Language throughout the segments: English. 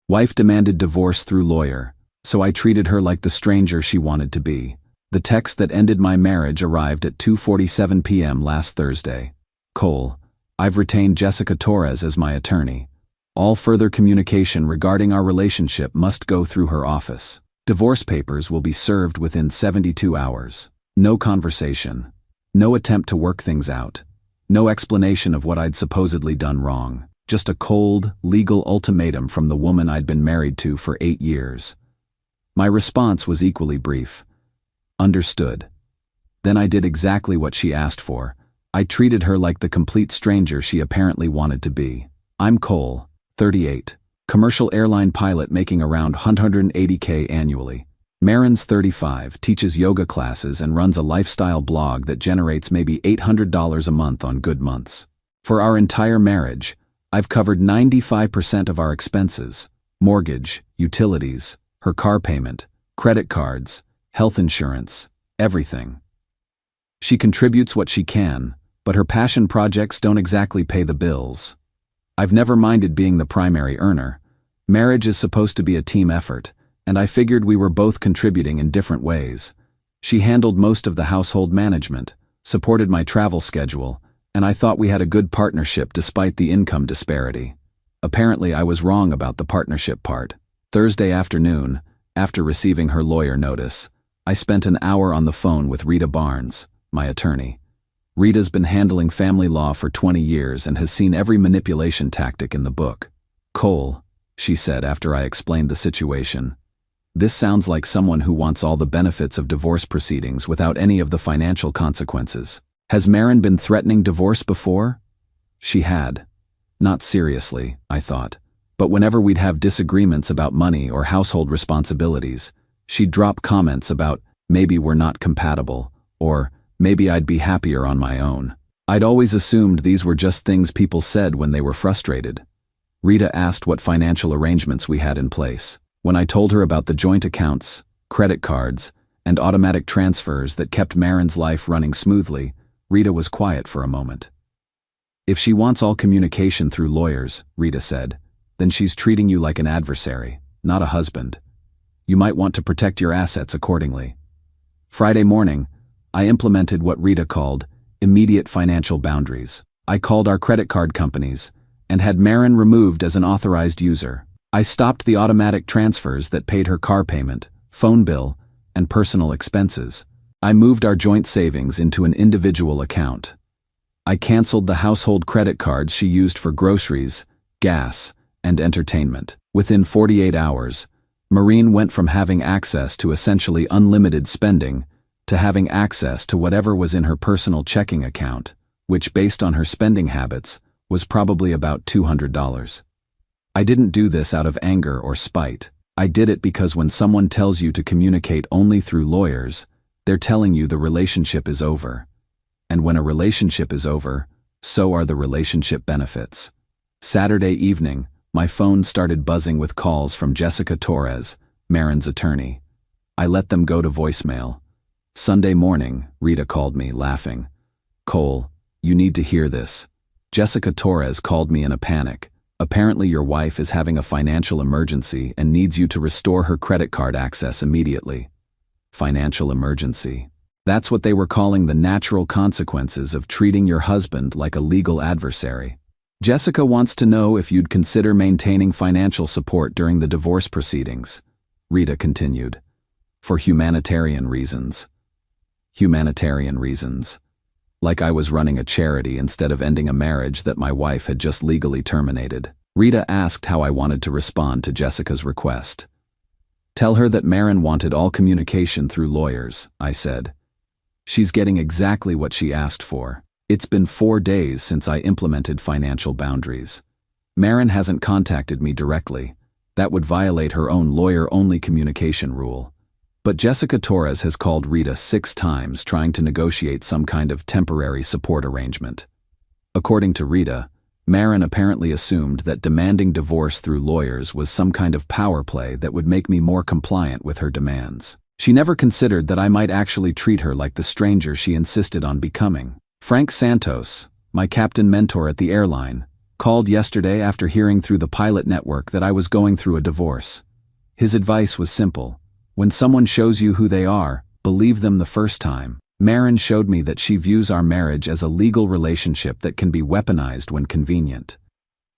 Wife demanded divorce through lawyer, so I treated her like the stranger she wanted to be. The text that ended my marriage arrived at 2:47 p.m. last Thursday. Cole, I've retained Jessica Torres as my attorney. All further communication regarding our relationship must go through her office. Divorce papers will be served within 72 hours. No conversation. No attempt to work things out. No explanation of what I'd supposedly done wrong. Just a cold, legal ultimatum from the woman I'd been married to for 8 years. My response was equally brief. Understood. Then I did exactly what she asked for. I treated her like the complete stranger she apparently wanted to be. I'm Cole, 38. Commercial airline pilot making around $180K annually. Marin's 35, teaches yoga classes and runs a lifestyle blog that generates maybe $800 a month on good months. For our entire marriage, I've covered 95% of our expenses: mortgage, utilities, her car payment, credit cards, health insurance, everything. She contributes what she can, but her passion projects don't exactly pay the bills. I've never minded being the primary earner. Marriage is supposed to be a team effort, and I figured we were both contributing in different ways. She handled most of the household management, supported my travel schedule, and I thought we had a good partnership despite the income disparity. Apparently, I was wrong about the partnership part. Thursday afternoon, after receiving her lawyer notice, I spent an hour on the phone with Rita Barnes, my attorney. Rita's been handling family law for 20 years and has seen every manipulation tactic in the book. Cole, she said after I explained the situation, this sounds like someone who wants all the benefits of divorce proceedings without any of the financial consequences. Has Marin been threatening divorce before? She had. Not seriously, I thought, but whenever we'd have disagreements about money or household responsibilities, she'd drop comments about, maybe we're not compatible, or maybe I'd be happier on my own. I'd always assumed these were just things people said when they were frustrated. Rita asked what financial arrangements we had in place. When I told her about the joint accounts, credit cards, and automatic transfers that kept Marin's life running smoothly, Rita was quiet for a moment. If she wants all communication through lawyers, Rita said, then she's treating you like an adversary, not a husband. You might want to protect your assets accordingly. Friday morning, I implemented what Rita called immediate financial boundaries. I called our credit card companies and had Marin removed as an authorized user. I stopped the automatic transfers that paid her car payment, phone bill, and personal expenses. I moved our joint savings into an individual account. I canceled the household credit cards she used for groceries, gas, and entertainment. Within 48 hours, Maureen went from having access to essentially unlimited spending to having access to whatever was in her personal checking account, which, based on her spending habits, was probably about $200. I didn't do this out of anger or spite. I did it because when someone tells you to communicate only through lawyers, they're telling you the relationship is over. And when a relationship is over, so are the relationship benefits. Saturday evening, my phone started buzzing with calls from Jessica Torres, Marin's attorney. I let them go to voicemail. Sunday morning, Rita called me, laughing. Cole, you need to hear this. Jessica Torres called me in a panic. Apparently your wife is having a financial emergency and needs you to restore her credit card access immediately. Financial emergency. That's what they were calling the natural consequences of treating your husband like a legal adversary. Jessica wants to know if you'd consider maintaining financial support during the divorce proceedings, Rita continued. For humanitarian reasons. Humanitarian reasons. Like I was running a charity instead of ending a marriage that my wife had just legally terminated. Rita asked how I wanted to respond to Jessica's request. Tell her that Marin wanted all communication through lawyers, I said. She's getting exactly what she asked for. It's been 4 days since I implemented financial boundaries. Marin hasn't contacted me directly. That would violate her own lawyer-only communication rule. But Jessica Torres has called Rita 6 times trying to negotiate some kind of temporary support arrangement. According to Rita, Marin apparently assumed that demanding divorce through lawyers was some kind of power play that would make me more compliant with her demands. She never considered that I might actually treat her like the stranger she insisted on becoming. Frank Santos, my captain mentor at the airline, Called yesterday after hearing through the pilot network that I was going through a divorce. His advice was simple. When someone shows you who they are, believe them the first time. Maren showed me that she views our marriage as a legal relationship that can be weaponized when convenient.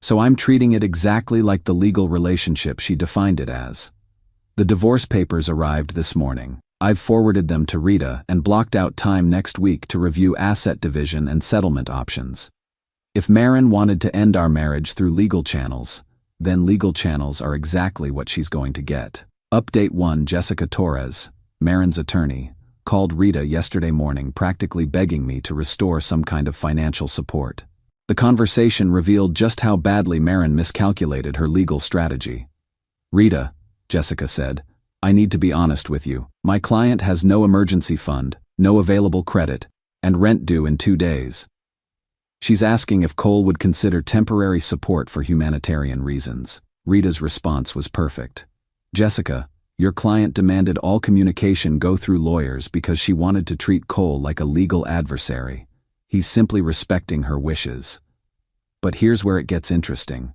So I'm treating it exactly like the legal relationship she defined it as. The divorce papers arrived this morning. I've forwarded them to Rita and blocked out time next week to review asset division and settlement options. If Maren wanted to end our marriage through legal channels, then legal channels are exactly what she's going to get. Update 1. Jessica Torres, Maren's attorney, called Rita yesterday morning practically begging me to restore some kind of financial support. The conversation revealed just how badly Maren miscalculated her legal strategy. Rita, Jessica said, I need to be honest with you. My client has no emergency fund, no available credit, and rent due in 2 days. She's asking if Cole would consider temporary support for humanitarian reasons. Rita's response was perfect. Jessica, your client demanded all communication go through lawyers because she wanted to treat Cole like a legal adversary. He's simply respecting her wishes. But here's where it gets interesting.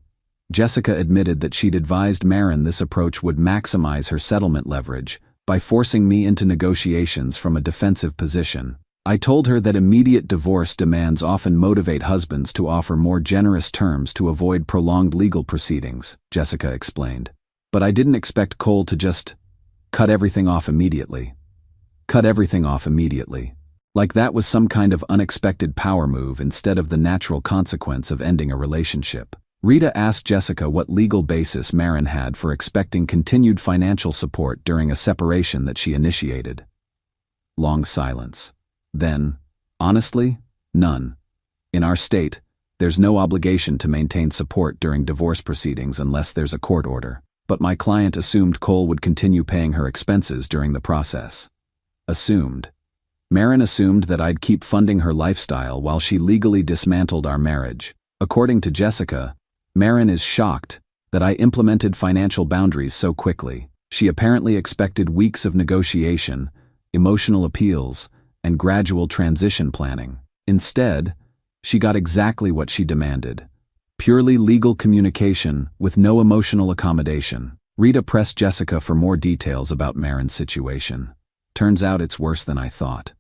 Jessica admitted that she'd advised Maren this approach would maximize her settlement leverage by forcing me into negotiations from a defensive position. I told her that immediate divorce demands often motivate husbands to offer more generous terms to avoid prolonged legal proceedings, Jessica explained. But I didn't expect Cole to just cut everything off immediately. Cut everything off immediately. Like that was some kind of unexpected power move instead of the natural consequence of ending a relationship. Rita asked Jessica what legal basis Maren had for expecting continued financial support during a separation that she initiated. Long silence. Then, honestly, none. In our state, there's no obligation to maintain support during divorce proceedings unless there's a court order. But my client assumed Cole would continue paying her expenses during the process. Assumed. Maren assumed that I'd keep funding her lifestyle while she legally dismantled our marriage. According to Jessica, Maren is shocked that I implemented financial boundaries so quickly. She apparently expected weeks of negotiation, emotional appeals, and gradual transition planning. Instead, she got exactly what she demanded. Purely legal communication with no emotional accommodation. Rita pressed Jessica for more details about Maren's situation. Turns out it's worse than I thought.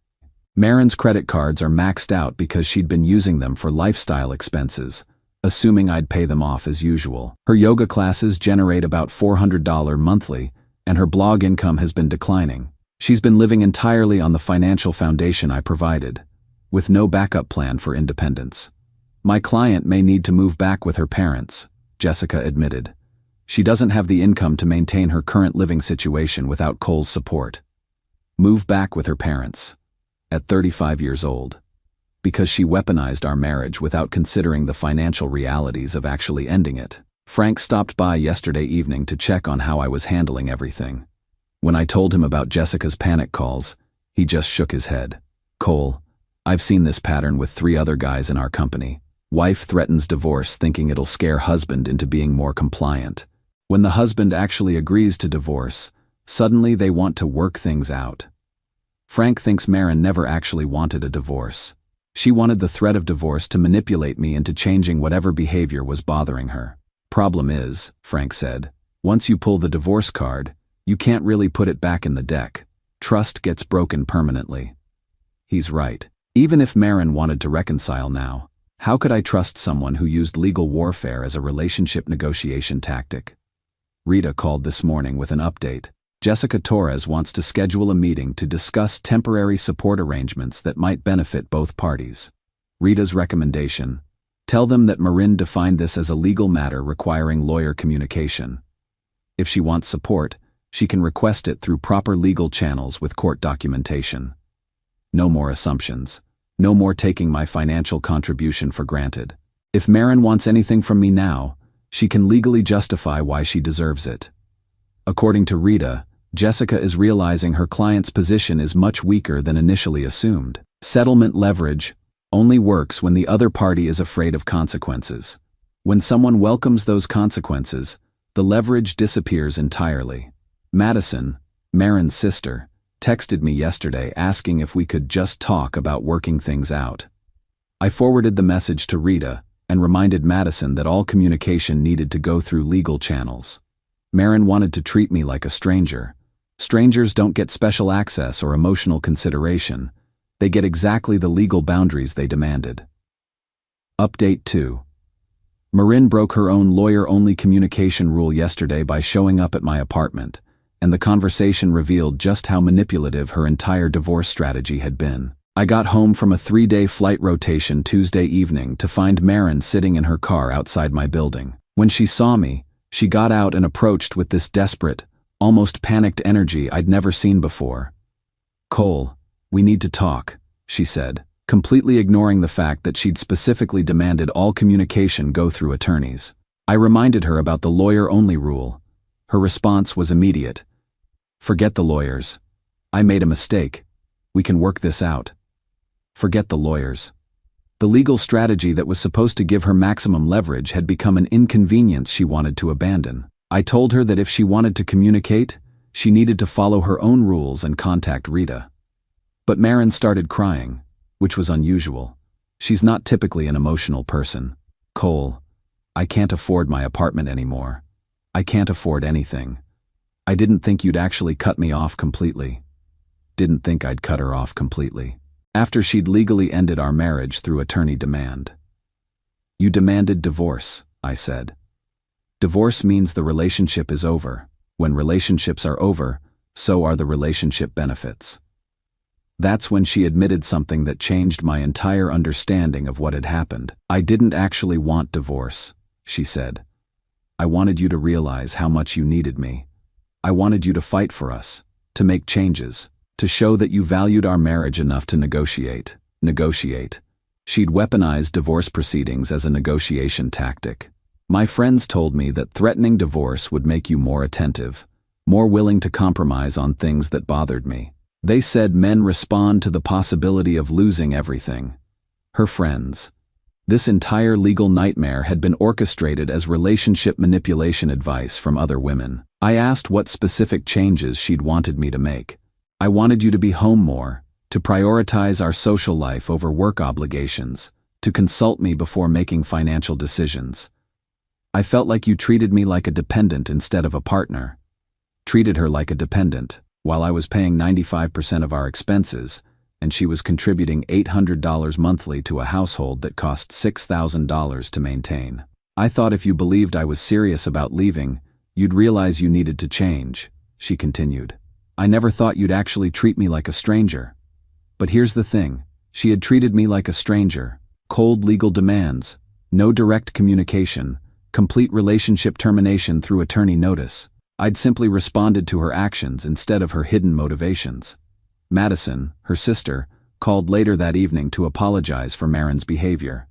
Maren's credit cards are maxed out because she'd been using them for lifestyle expenses, assuming I'd pay them off as usual. Her yoga classes generate about $400 monthly, and her blog income has been declining. She's been living entirely on the financial foundation I provided, with no backup plan for independence. My client may need to move back with her parents, Jessica admitted. She doesn't have the income to maintain her current living situation without Cole's support. Move back with her parents. At 35 years old. Because she weaponized our marriage without considering the financial realities of actually ending it. Frank stopped by yesterday evening to check on how I was handling everything. When I told him about Jessica's panic calls, he just shook his head. Cole, I've seen this pattern with 3 other guys in our company. Wife threatens divorce thinking it'll scare husband into being more compliant. When the husband actually agrees to divorce, suddenly they want to work things out. Frank thinks Maren never actually wanted a divorce. She wanted the threat of divorce to manipulate me into changing whatever behavior was bothering her. Problem is, Frank said, once you pull the divorce card, you can't really put it back in the deck. Trust gets broken permanently. He's right. Even if Maren wanted to reconcile now, how could I trust someone who used legal warfare as a relationship negotiation tactic? Rita called this morning with an update. Jessica Torres wants to schedule a meeting to discuss temporary support arrangements that might benefit both parties. Rita's recommendation: tell them that Marin defined this as a legal matter requiring lawyer communication. If she wants support, she can request it through proper legal channels with court documentation. No more assumptions. No more taking my financial contribution for granted. If Maren wants anything from me now, she can legally justify why she deserves it. According to Rita, Jessica is realizing her client's position is much weaker than initially assumed. Settlement leverage only works when the other party is afraid of consequences. When someone welcomes those consequences, the leverage disappears entirely. Madison, Maren's sister, texted me yesterday asking if we could just talk about working things out. I forwarded the message to Rita, and reminded Madison that all communication needed to go through legal channels. Maren wanted to treat me like a stranger. Strangers don't get special access or emotional consideration. They get exactly the legal boundaries they demanded. Update 2. Marin broke her own lawyer-only communication rule yesterday by showing up at my apartment, and the conversation revealed just how manipulative her entire divorce strategy had been. I got home from a 3-day flight rotation Tuesday evening to find Maren sitting in her car outside my building. When she saw me, she got out and approached with this desperate, almost panicked energy I'd never seen before. "Cole, we need to talk," she said, completely ignoring the fact that she'd specifically demanded all communication go through attorneys. I reminded her about the lawyer-only rule. Her response was immediate. "Forget the lawyers. I made a mistake. We can work this out." Forget the lawyers. The legal strategy that was supposed to give her maximum leverage had become an inconvenience she wanted to abandon. I told her that if she wanted to communicate, she needed to follow her own rules and contact Rita. But Maren started crying, which was unusual. She's not typically an emotional person. "Cole, I can't afford my apartment anymore. I can't afford anything. I didn't think you'd actually cut me off completely." Didn't think I'd cut her off completely. After she'd legally ended our marriage through attorney demand. "You demanded divorce," I said. "Divorce means the relationship is over. When relationships are over, so are the relationship benefits." That's when she admitted something that changed my entire understanding of what had happened. "I didn't actually want divorce," she said. "I wanted you to realize how much you needed me. I wanted you to fight for us, to make changes, to show that you valued our marriage enough to negotiate. She'd weaponized divorce proceedings as a negotiation tactic. My friends told me that threatening divorce would make you more attentive, more willing to compromise on things that bothered me. They said men respond to the possibility of losing everything. Her friends. This entire legal nightmare had been orchestrated as relationship manipulation advice from other women. I asked what specific changes she'd wanted me to make. "I wanted you to be home more, to prioritize our social life over work obligations, to consult me before making financial decisions. I felt like you treated me like a dependent instead of a partner." Treated her like a dependent, while I was paying 95% of our expenses, and she was contributing $800 monthly to a household that cost $6,000 to maintain. "I thought if you believed I was serious about leaving, you'd realize you needed to change," she continued. "I never thought you'd actually treat me like a stranger." But here's the thing, she had treated me like a stranger. Cold legal demands, no direct communication, complete relationship termination through attorney notice. I'd simply responded to her actions instead of her hidden motivations. Madison, her sister, called later that evening to apologize for Maren's behavior.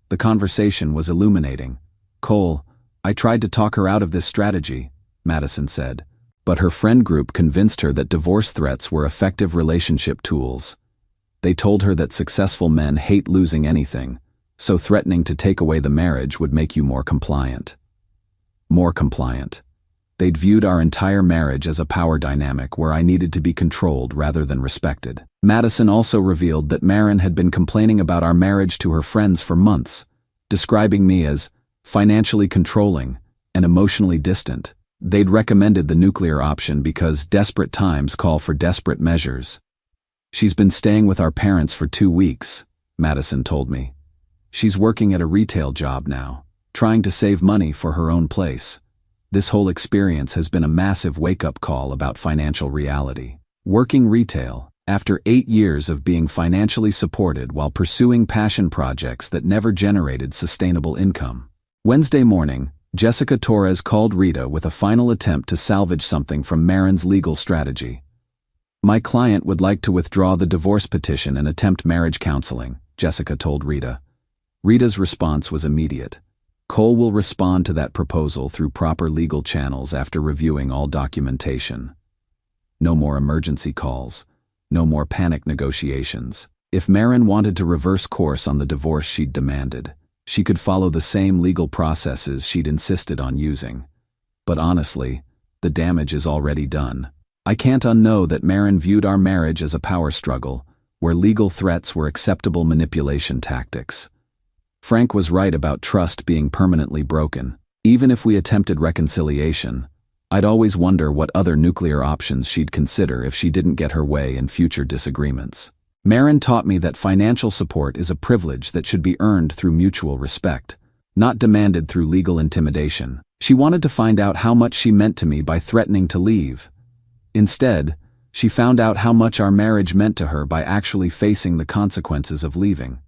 The conversation was illuminating. "Cole, I tried to talk her out of this strategy," Madison said. But her friend group convinced her that divorce threats were effective relationship tools. They told her that successful men hate losing anything, so threatening to take away the marriage would make you more compliant. More compliant. They'd viewed our entire marriage as a power dynamic where I needed to be controlled rather than respected. Madison also revealed that Maren had been complaining about our marriage to her friends for months, describing me as financially controlling and emotionally distant. They'd recommended the nuclear option because desperate times call for desperate measures. "She's been staying with our parents for 2 weeks," Madison told me. "She's working at a retail job now, trying to save money for her own place. This whole experience has been a massive wake-up call about financial reality." Working retail, after 8 years of being financially supported while pursuing passion projects that never generated sustainable income. Wednesday morning, Jessica Torres called Rita with a final attempt to salvage something from Maren's legal strategy. "My client would like to withdraw the divorce petition and attempt marriage counseling," Jessica told Rita. Rita's response was immediate. "Cole will respond to that proposal through proper legal channels after reviewing all documentation. No more emergency calls. No more panic negotiations. If Maren wanted to reverse course on the divorce she'd demanded, she could follow the same legal processes she'd insisted on using. But honestly, the damage is already done. I can't unknow that Maren viewed our marriage as a power struggle, where legal threats were acceptable manipulation tactics. Frank was right about trust being permanently broken. Even if we attempted reconciliation, I'd always wonder what other nuclear options she'd consider if she didn't get her way in future disagreements. Maren taught me that financial support is a privilege that should be earned through mutual respect, not demanded through legal intimidation. She wanted to find out how much she meant to me by threatening to leave. Instead, she found out how much our marriage meant to her by actually facing the consequences of leaving.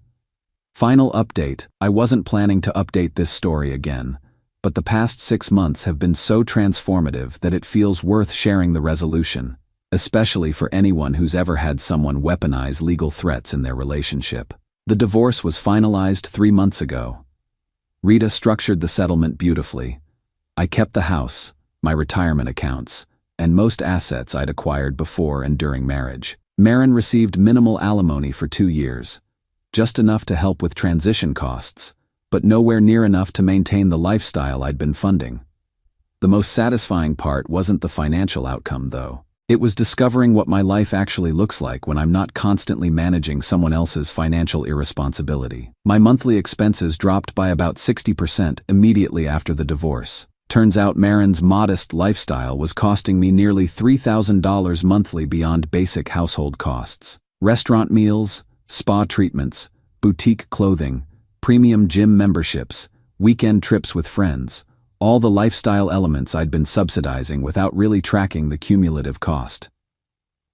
Final update: I wasn't planning to update this story again, but the past 6 months have been so transformative that it feels worth sharing the resolution, especially for anyone who's ever had someone weaponize legal threats in their relationship. The divorce was finalized 3 months ago. Rita structured the settlement beautifully. I kept the house, my retirement accounts, and most assets I'd acquired before and during marriage. Maren received minimal alimony for 2 years, just enough to help with transition costs, but nowhere near enough to maintain the lifestyle I'd been funding. The most satisfying part wasn't the financial outcome, though. It was discovering what my life actually looks like when I'm not constantly managing someone else's financial irresponsibility. My monthly expenses dropped by about 60% immediately after the divorce. Turns out Maren's modest lifestyle was costing me nearly $3,000 monthly beyond basic household costs. Restaurant meals, spa treatments, boutique clothing, premium gym memberships, weekend trips with friends, all the lifestyle elements I'd been subsidizing without really tracking the cumulative cost.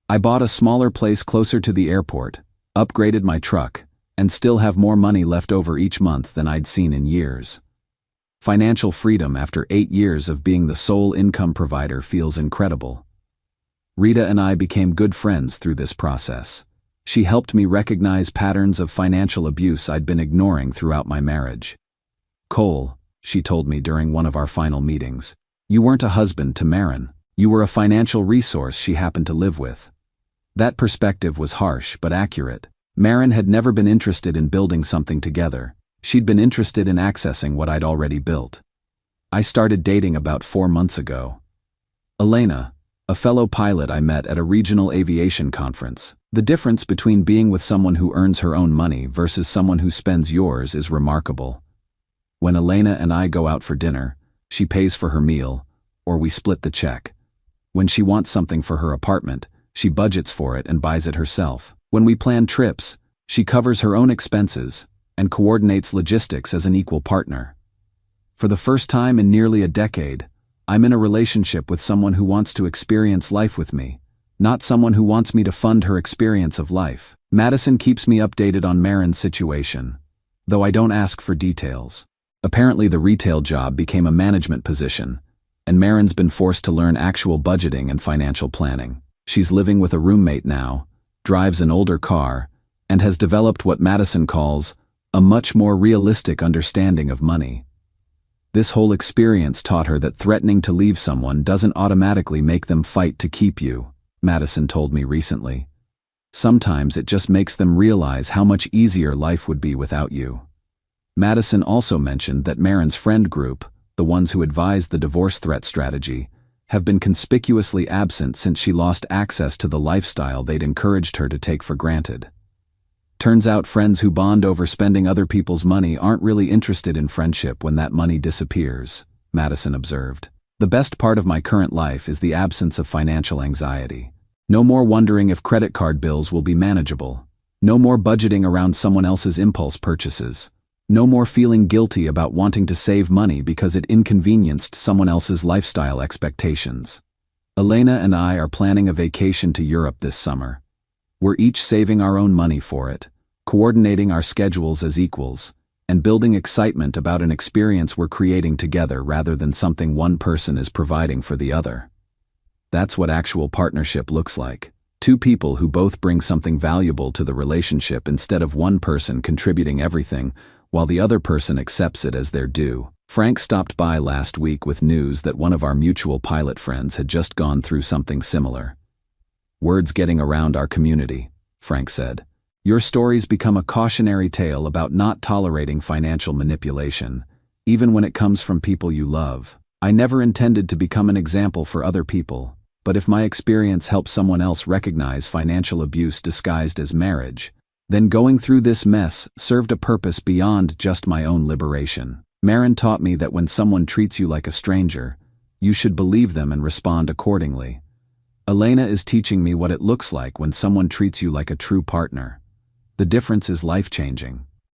I bought a smaller place closer to the airport, upgraded my truck, and still have more money left over each month than I'd seen in years. Financial freedom after 8 years of being the sole income provider feels incredible. Rita and I became good friends through this process. She helped me recognize patterns of financial abuse I'd been ignoring throughout my marriage. "Cole," she told me during one of our final meetings, "you weren't a husband to Maren. You were a financial resource she happened to live with." That perspective was harsh but accurate. Maren had never been interested in building something together. She'd been interested in accessing what I'd already built. I started dating about 4 months ago. Elena, a fellow pilot I met at a regional aviation conference. The difference between being with someone who earns her own money versus someone who spends yours is remarkable. When Elena and I go out for dinner, she pays for her meal, or we split the check. When she wants something for her apartment, she budgets for it and buys it herself. When we plan trips, she covers her own expenses and coordinates logistics as an equal partner. For the first time in nearly a decade, I'm in a relationship with someone who wants to experience life with me, not someone who wants me to fund her experience of life. Madison keeps me updated on Maren's situation, though I don't ask for details. Apparently the retail job became a management position, and Maren's been forced to learn actual budgeting and financial planning. She's living with a roommate now, drives an older car, and has developed what Madison calls a much more realistic understanding of money. This whole experience taught her that threatening to leave someone doesn't automatically make them fight to keep you, Madison told me recently. Sometimes it just makes them realize how much easier life would be without you. Madison also mentioned that Maren's friend group, the ones who advised the divorce threat strategy, have been conspicuously absent since she lost access to the lifestyle they'd encouraged her to take for granted. Turns out friends who bond over spending other people's money aren't really interested in friendship when that money disappears, Madison observed. The best part of my current life is the absence of financial anxiety. No more wondering if credit card bills will be manageable. No more budgeting around someone else's impulse purchases. No more feeling guilty about wanting to save money because it inconvenienced someone else's lifestyle expectations. Elena and I are planning a vacation to Europe this summer. We're each saving our own money for it, coordinating our schedules as equals, and building excitement about an experience we're creating together rather than something one person is providing for the other. That's what actual partnership looks like. 2 people who both bring something valuable to the relationship instead of one person contributing everything while the other person accepts it as their due. Frank stopped by last week with news that one of our mutual pilot friends had just gone through something similar. "Word's getting around our community," Frank said. "Your stories become a cautionary tale about not tolerating financial manipulation, even when it comes from people you love. I never intended to become an example for other people, but if my experience helps someone else recognize financial abuse disguised as marriage, Then going through this mess served a purpose beyond just my own liberation. Marin taught me that when someone treats you like a stranger, you should believe them and respond accordingly. Elena is teaching me what it looks like when someone treats you like a true partner. The difference is life-changing.